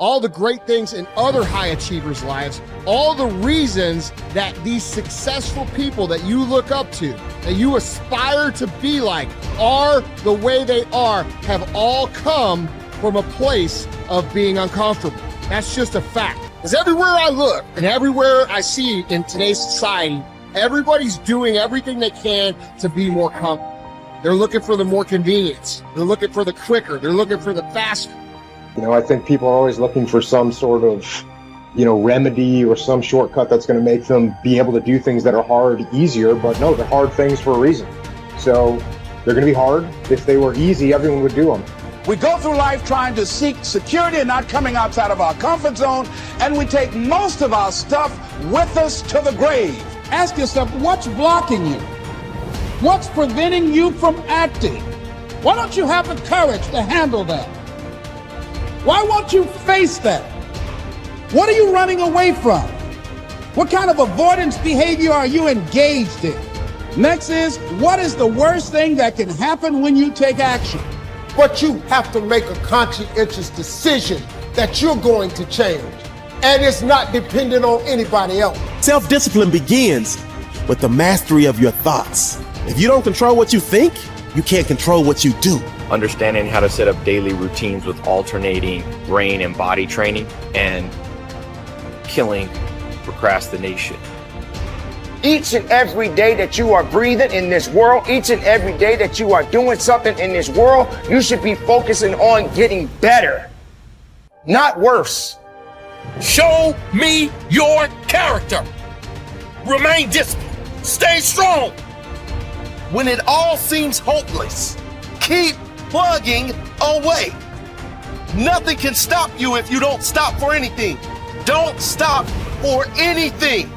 all the great things in other high achievers' lives, all the reasons that these successful people that you look up to, that you aspire to be like, are the way they are, have all come from a place of being uncomfortable. That's just a fact. Because everywhere I look and everywhere I see in today's society, everybody's doing everything they can to be more comfortable. They're looking for the more convenience. They're looking for the quicker. They're looking for the faster. You know, I think people are always looking for some sort of, remedy or some shortcut that's going to make them be able to do things that are hard easier. But no, they're hard things for a reason. So they're going to be hard. If they were easy, everyone would do them. We go through life trying to seek security and not coming outside of our comfort zone, and we take most of our stuff with us to the grave. Ask yourself, what's blocking you? What's preventing you from acting? Why don't you have the courage to handle that? Why won't you face that? What are you running away from? What kind of avoidance behavior are you engaged in? Next is, what is the worst thing that can happen when you take action? But you have to make a conscientious decision that you're going to change. And it's not dependent on anybody else. Self-discipline begins with the mastery of your thoughts. If you don't control what you think, you can't control what you do. Understanding how to set up daily routines with alternating brain and body training and killing procrastination. Each and every day that you are breathing in this world, each and every day that you are doing something in this world, you should be focusing on getting better, not worse. Show me your character. Remain disciplined. Stay strong. When it all seems hopeless, keep plugging away. Nothing can stop you if you don't stop for anything. Don't stop for anything.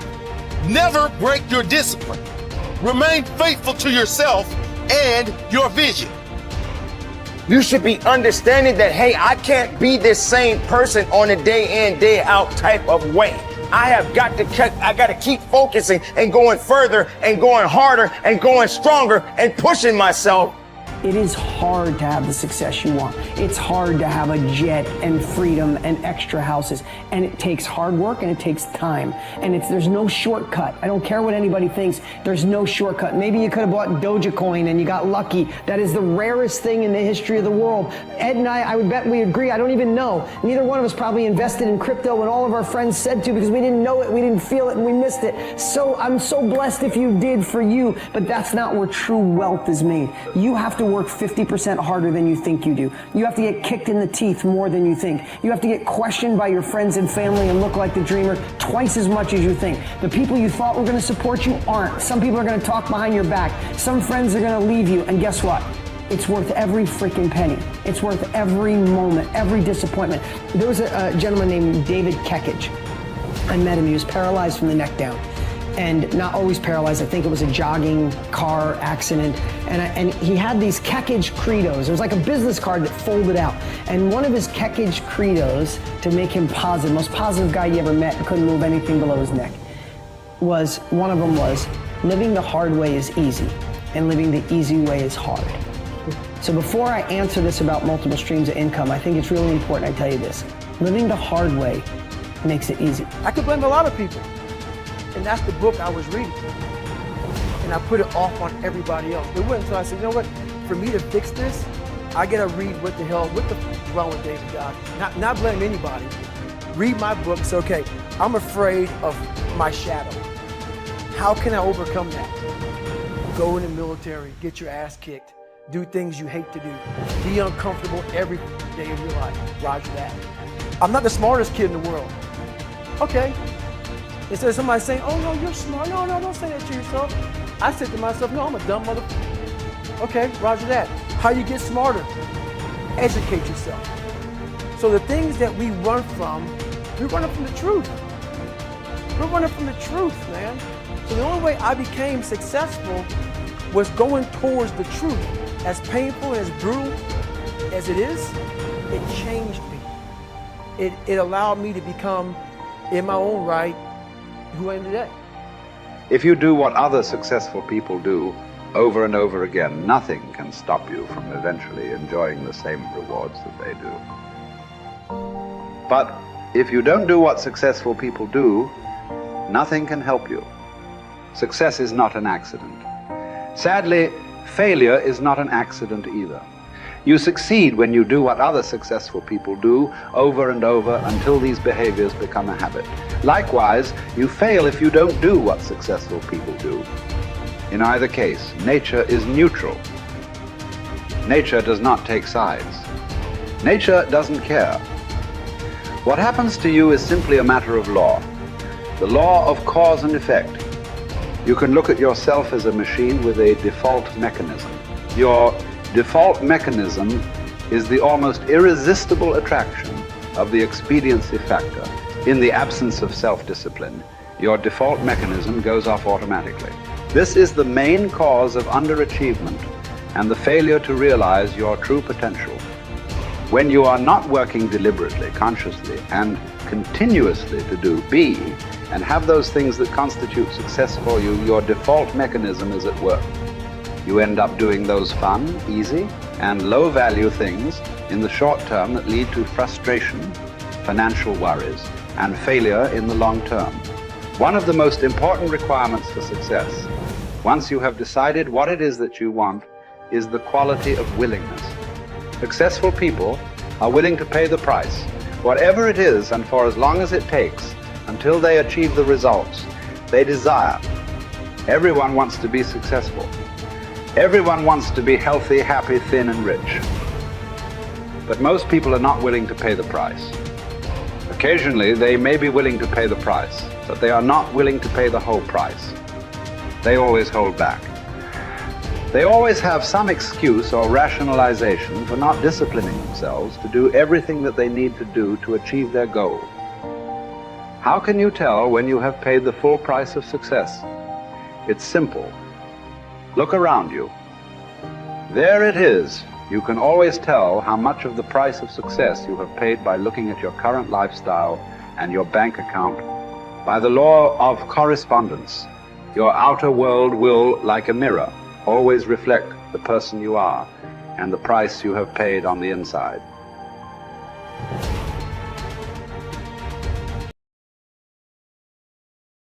Never break your discipline. Remain faithful to yourself and your vision. You should be understanding that, hey, I can't be this same person on a day in, day out type of way. I got to keep focusing and going further and going harder and going stronger and pushing myself. It is hard to have the success you want. It's hard to have a jet and freedom and extra houses. And it takes hard work and it takes time. And there's no shortcut. I don't care what anybody thinks. There's no shortcut. Maybe you could have bought Dogecoin and you got lucky. That is the rarest thing in the history of the world. Ed and I would bet we agree. I don't even know. Neither one of us probably invested in crypto when all of our friends said to, because we didn't know it, we didn't feel it, and we missed it. So I'm so blessed if you did for you, but that's not where true wealth is made. You have to work 50% harder than you think you do. You have to get kicked in the teeth more than you think. You have to get questioned by your friends and family and look like the dreamer twice as much as you think. The people you thought were going to support you aren't. Some people are going to talk behind your back. Some friends are going to leave you. And guess what? It's worth every freaking penny. It's worth every moment, every disappointment. There was a gentleman named David Kekich. I met him. He was paralyzed from the neck down. And not always paralyzed. I think it was a jogging car accident. And he had these Kekich credos. It was like a business card that folded out. And one of his Kekich credos, to make him positive, most positive guy you ever met, couldn't move anything below his neck, one of them was, living the hard way is easy, and living the easy way is hard. So before I answer this about multiple streams of income, I think it's really important I tell you this. Living the hard way makes it easy. I could blame a lot of people. And that's the book I was reading. And I put it off on everybody else. It wasn't until I said, you know what, for me to fix this, I gotta read what the f wrong with David God. Not blame anybody. Read my book and say, okay, I'm afraid of my shadow. How can I overcome that? Go in the military, get your ass kicked, do things you hate to do, be uncomfortable every day of your life. Roger that. I'm not the smartest kid in the world. Okay. Instead of somebody saying, oh no, you're smart. No, don't say that to yourself. I said to myself, no, I'm a dumb motherfucker. Okay, roger that. How you get smarter? Educate yourself. So the things that we run from, we're running from the truth. We're running from the truth, man. So the only way I became successful was going towards the truth. As painful and as brutal as it is, it changed me. It allowed me to become, in my own right, who I am today. If you do what other successful people do over and over again, nothing can stop you from eventually enjoying the same rewards that they do. But if you don't do what successful people do, nothing can help you. Success is not an accident. Sadly, failure is not an accident either. You succeed when you do what other successful people do over and over until these behaviors become a habit. Likewise, you fail if you don't do what successful people do. In either case, nature is neutral. Nature does not take sides. Nature doesn't care. What happens to you is simply a matter of law. The law of cause and effect. You can look at yourself as a machine with a default mechanism. Your default mechanism is the almost irresistible attraction of the expediency factor. In the absence of self-discipline, your default mechanism goes off automatically. This is the main cause of underachievement and the failure to realize your true potential. When you are not working deliberately, consciously, and continuously to do, be, and have those things that constitute success for you, your default mechanism is at work. You end up doing those fun, easy, and low-value things in the short term that lead to frustration, financial worries, and failure in the long term. One of the most important requirements for success, once you have decided what it is that you want, is the quality of willingness. Successful people are willing to pay the price, whatever it is and for as long as it takes, until they achieve the results they desire. Everyone wants to be successful. Everyone wants to be healthy, happy, thin, and rich. But most people are not willing to pay the price. Occasionally, they may be willing to pay the price, but they are not willing to pay the whole price. They always hold back. They always have some excuse or rationalization for not disciplining themselves to do everything that they need to do to achieve their goal. How can you tell when you have paid the full price of success? It's simple. Look around you. There it is. You can always tell how much of the price of success you have paid by looking at your current lifestyle and your bank account. By the law of correspondence, your outer world will, like a mirror, always reflect the person you are and the price you have paid on the inside.